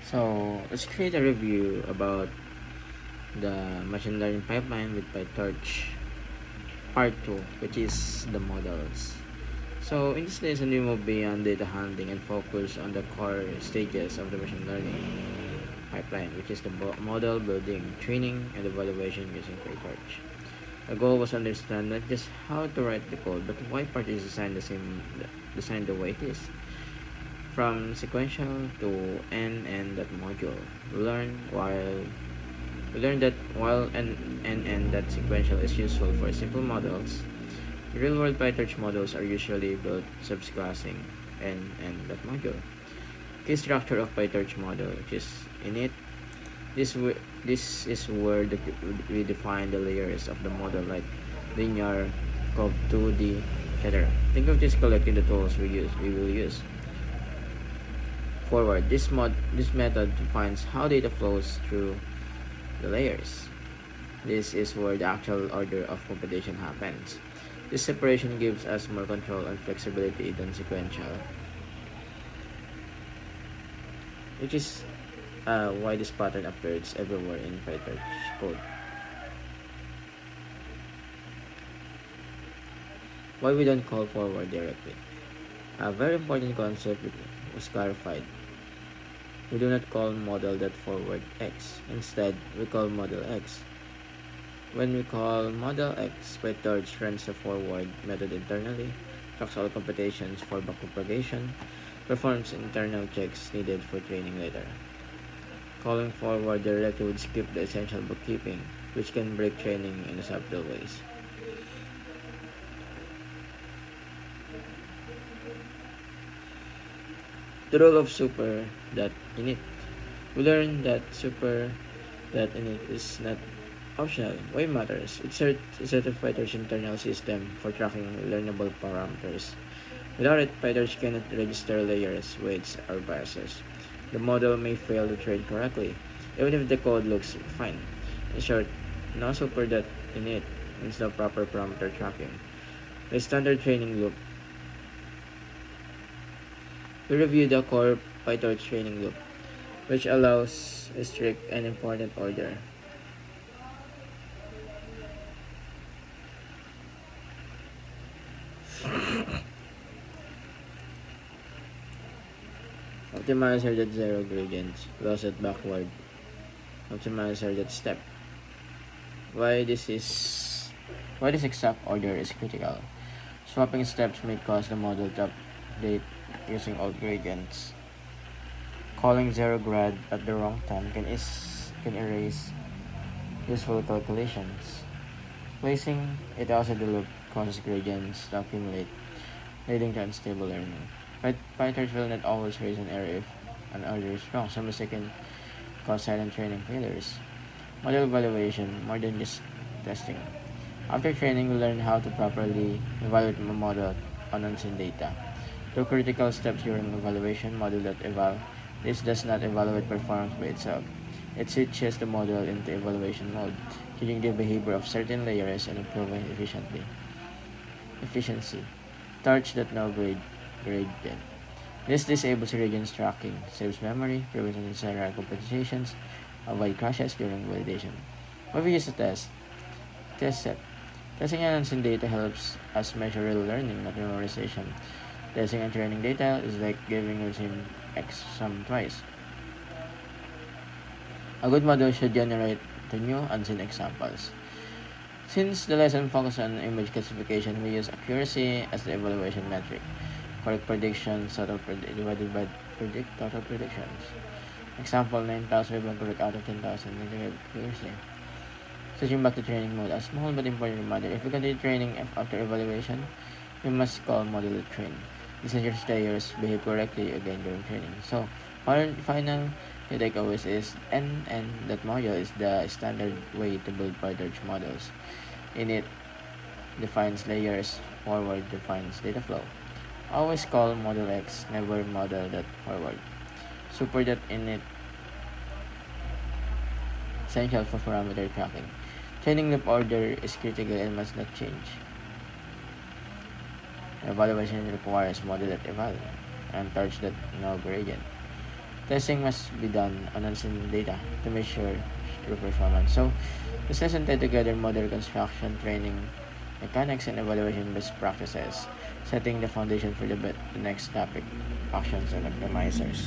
So let's create a review about the machine learning pipeline with PyTorch part 2, which is the models. So in this lesson, we move beyond data handling and focus on the core stages of the machine learning pipeline, which is the model building, training, and evaluation using PyTorch. The goal was to understand not just how to write the code, but why part is designed the way it is. From sequential to end that module. We learned that while end that sequential is useful for simple models, real-world PyTorch models are usually built subclassing and that module. Key structure of PyTorch model, which is init. This is where we define the layers of the model, like linear, curve, 2D, etc. Think of this collecting the tools we will use. Forward. This method defines how data flows through the layers. This is where the actual order of computation happens. This separation gives us more control and flexibility than sequential, which is why this pattern appears everywhere in PyTorch code. Why we don't call forward directly? A very important concept was clarified. We do not call model.forward x. Instead, we call model x. When we call model x, PyTorch runs the forward method internally, tracks all computations for backpropagation, performs internal checks needed for training later. Calling forward directly would skip the essential bookkeeping, which can break training in subtle ways. The role of super.init. We learned that super.init is not optional. Why it matters? It's a set of PyTorch internal system for tracking learnable parameters. Without it, PyTorch cannot register layers, weights, or biases. The model may fail to train correctly, even if the code looks fine. In short, no super.init means no proper parameter tracking. The standard training loop. We review the core PyTorch training loop, which allows a strict and important order. Optimizer that zero gradients, closet backward. Optimizer that step. Why this exact order is critical. Swapping steps may cause the model to update using old gradients. Calling zero grad at the wrong time can erase useful calculations. Placing it outside the loop causes gradients to accumulate, leading to unstable learning. PyTorch will not always raise an error if an order is wrong. Some mistake can cause silent training failures. Model evaluation, more than just testing. After training, we learn how to properly evaluate a model on unseen data. Two critical steps during evaluation: model.eval. This does not evaluate performance by itself. It switches the model into evaluation mode, changing the behavior of certain layers and improving efficiency. Torch.noGradient. This disables regions tracking, saves memory, prevents unnecessary compensations, avoid crashes during validation. When we use a test set. Testing and unseen data helps us measure real learning, not memorization. Testing and training data is like giving your same X sum twice. A good model should generate the new unseen examples. Since the lesson focuses on image classification, we use accuracy as the evaluation metric. Correct predictions divided by total predictions. Example 9,000 correct out of 10,000 accuracy. Switching back to training mode, a small but important reminder: if we continue training after evaluation, we must call model train. This ensures players behave correctly again during training. So, final takeaways is that module is the standard way to build PyTorch models. Init defines layers, forward defines data flow. Always call model X, never model.forward. Super.init essential for parameter tracking. Training loop order is critical and must not change. Evaluation requires model.eval and torch.noGradient. Testing must be done on unseen data to measure true performance. So, this lesson tied together model construction, training, mechanics, and evaluation best practices, setting the foundation for the next topic, actions and optimizers.